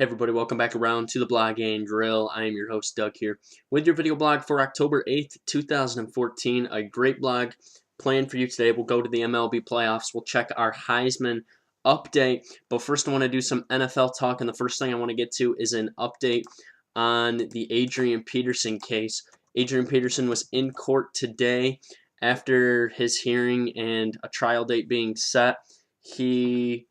Hey everybody, welcome back around to the Blog and Grill. I am your host Doug here with your video blog for October 8th, 2014. A great blog planned for you today. We'll go to the MLB playoffs. We'll check our Heisman update. But first I want to do some NFL talk, and the first thing I want to get to is an update on the Adrian Peterson case. Adrian Peterson was in court today after his hearing and a trial date being set. He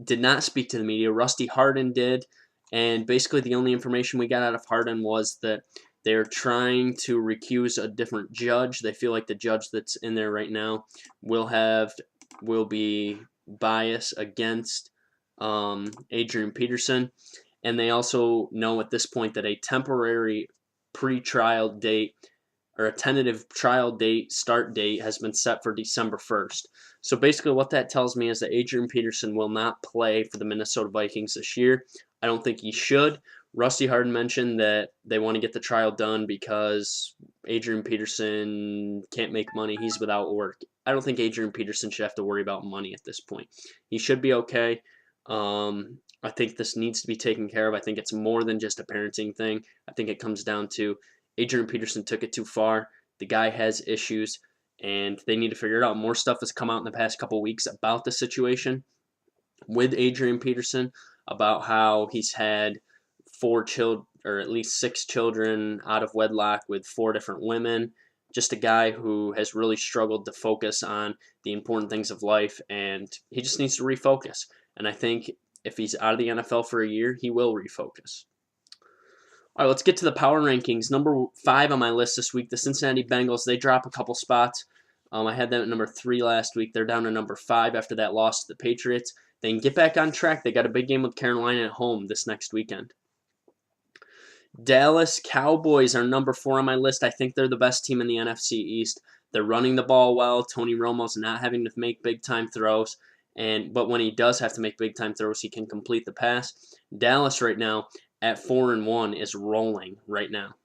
did not speak to the media. Rusty Hardin did, and basically the only information we got out of Hardin was that they're trying to recuse a different judge. They feel like the judge that's in there right now will be biased against Adrian Peterson, and they also know at this point that a temporary pre-trial date or a tentative trial date start date has been set for December 1st. So basically what that tells me is that Adrian Peterson will not play for the Minnesota Vikings this year. I don't think he should. Rusty Hardin mentioned that they want to get the trial done because Adrian Peterson can't make money. He's without work. I don't think Adrian Peterson should have to worry about money at this point. He should be okay. I think this needs to be taken care of. I think it's more than just a parenting thing. I think it comes down to Adrian Peterson took it too far. The guy has issues, and they need to figure it out. More stuff has come out in the past couple weeks about the situation with Adrian Peterson, about how he's had 4 children, or at least 6 children out of wedlock with 4 different women. Just a guy who has really struggled to focus on the important things of life, and he just needs to refocus. And I think if he's out of the NFL for a year, he will refocus. All right, let's get to the power rankings. Number 5 on my list this week, the Cincinnati Bengals. They drop a couple spots. I had them at number 3 last week. They're down to number 5 after that loss to the Patriots. They can get back on track. They got a big game with Carolina at home this next weekend. Dallas Cowboys are number 4 on my list. I think they're the best team in the NFC East. They're running the ball well. Tony Romo's not having to make big-time throws. But when he does have to make big-time throws, he can complete the pass. Dallas right now at 4-1 is rolling right now.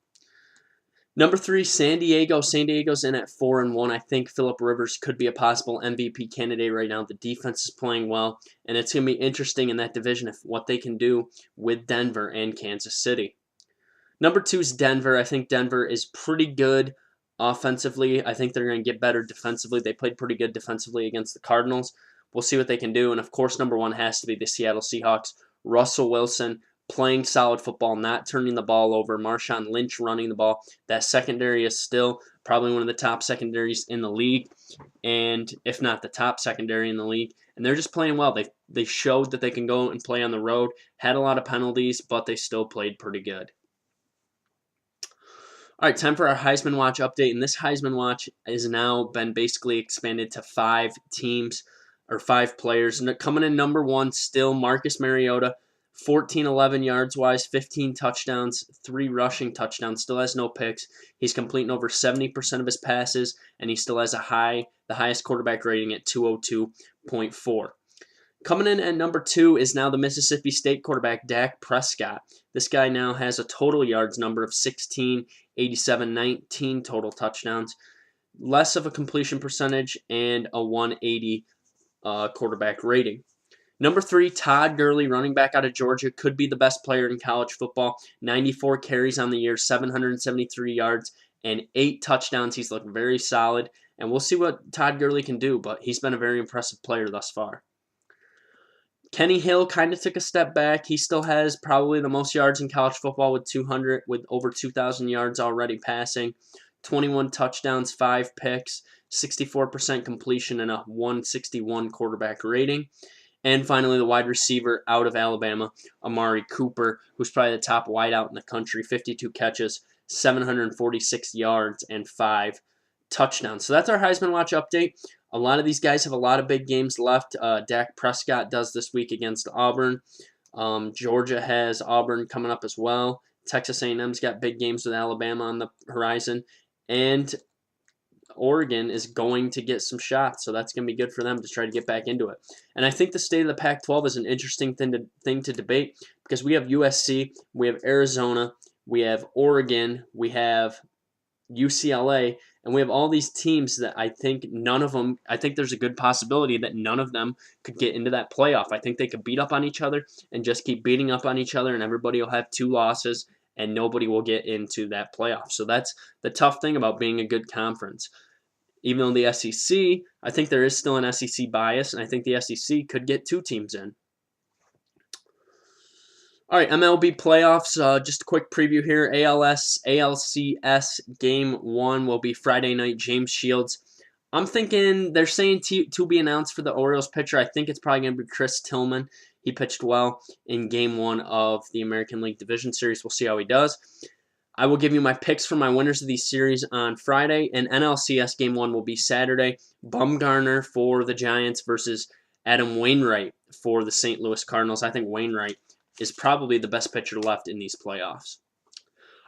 Number 3, San Diego. San Diego's in at 4-1. I think Phillip Rivers could be a possible MVP candidate right now. The defense is playing well, and it's going to be interesting in that division if what they can do with Denver and Kansas City. Number 2 is Denver. I think Denver is pretty good offensively. I think they're going to get better defensively. They played pretty good defensively against the Cardinals. We'll see what they can do. And, of course, number 1 has to be the Seattle Seahawks. Russell Wilson playing solid football, not turning the ball over. Marshawn Lynch running the ball. That secondary is still probably one of the top secondaries in the league, and if not the top secondary in the league. And they're just playing well. They showed that they can go and play on the road. Had a lot of penalties, but they still played pretty good. All right, time for our Heisman Watch update. And this Heisman Watch has now been basically expanded to 5 teams or 5 players. And coming in number 1, still Marcus Mariota. 14-11 yards-wise, 15 touchdowns, 3 rushing touchdowns, still has no picks. He's completing over 70% of his passes, and he still has the highest quarterback rating at 202.4. Coming in at number 2 is now the Mississippi State quarterback, Dak Prescott. This guy now has a total yards number of 16, 87, 19 total touchdowns, less of a completion percentage, and a 180 quarterback rating. Number 3, Todd Gurley, running back out of Georgia, could be the best player in college football. 94 carries on the year, 773 yards, and 8 touchdowns. He's looked very solid, and we'll see what Todd Gurley can do, but he's been a very impressive player thus far. Kenny Hill kind of took a step back. He still has probably the most yards in college football with over 2,000 yards already passing. 21 touchdowns, 5 picks, 64% completion, and a 161 quarterback rating. And finally, the wide receiver out of Alabama, Amari Cooper, who's probably the top wideout in the country, 52 catches, 746 yards, and 5 touchdowns. So that's our Heisman Watch update. A lot of these guys have a lot of big games left. Dak Prescott does this week against Auburn. Georgia has Auburn coming up as well. Texas A&M's got big games with Alabama on the horizon. And Oregon is going to get some shots, so that's going to be good for them to try to get back into it. And I think the state of the Pac-12 is an interesting thing to debate because we have USC, we have Arizona, we have Oregon, we have UCLA, And we have all these teams that I think there's a good possibility that none of them could get into that playoff. I think they could beat up on each other and just keep beating up on each other, and everybody will have 2 losses, and nobody will get into that playoff. So that's the tough thing about being a good conference. Even though the SEC, I think there is still an SEC bias, and I think the SEC could get 2 teams in. All right, MLB playoffs, just a quick preview here. ALCS Game 1 will be Friday night, James Shields. I'm thinking they're saying to be announced for the Orioles pitcher. I think it's probably going to be Chris Tillman. He pitched well in Game 1 of the American League Division Series. We'll see how he does. I will give you my picks for my winners of these series on Friday, and NLCS Game 1 will be Saturday. Bumgarner for the Giants versus Adam Wainwright for the St. Louis Cardinals. I think Wainwright is probably the best pitcher left in these playoffs.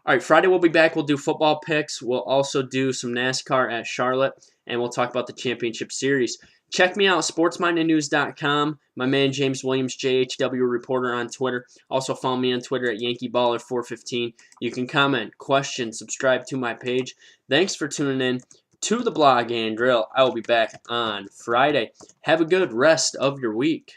All right, Friday we'll be back. We'll do football picks. We'll also do some NASCAR at Charlotte, and we'll talk about the championship series. Check me out, sportsmindednews.com. My man James Williams, JHW reporter on Twitter. Also follow me on Twitter at YankeeBaller415. You can comment, question, subscribe to my page. Thanks for tuning in to the Blog and Drill. I will be back on Friday. Have a good rest of your week.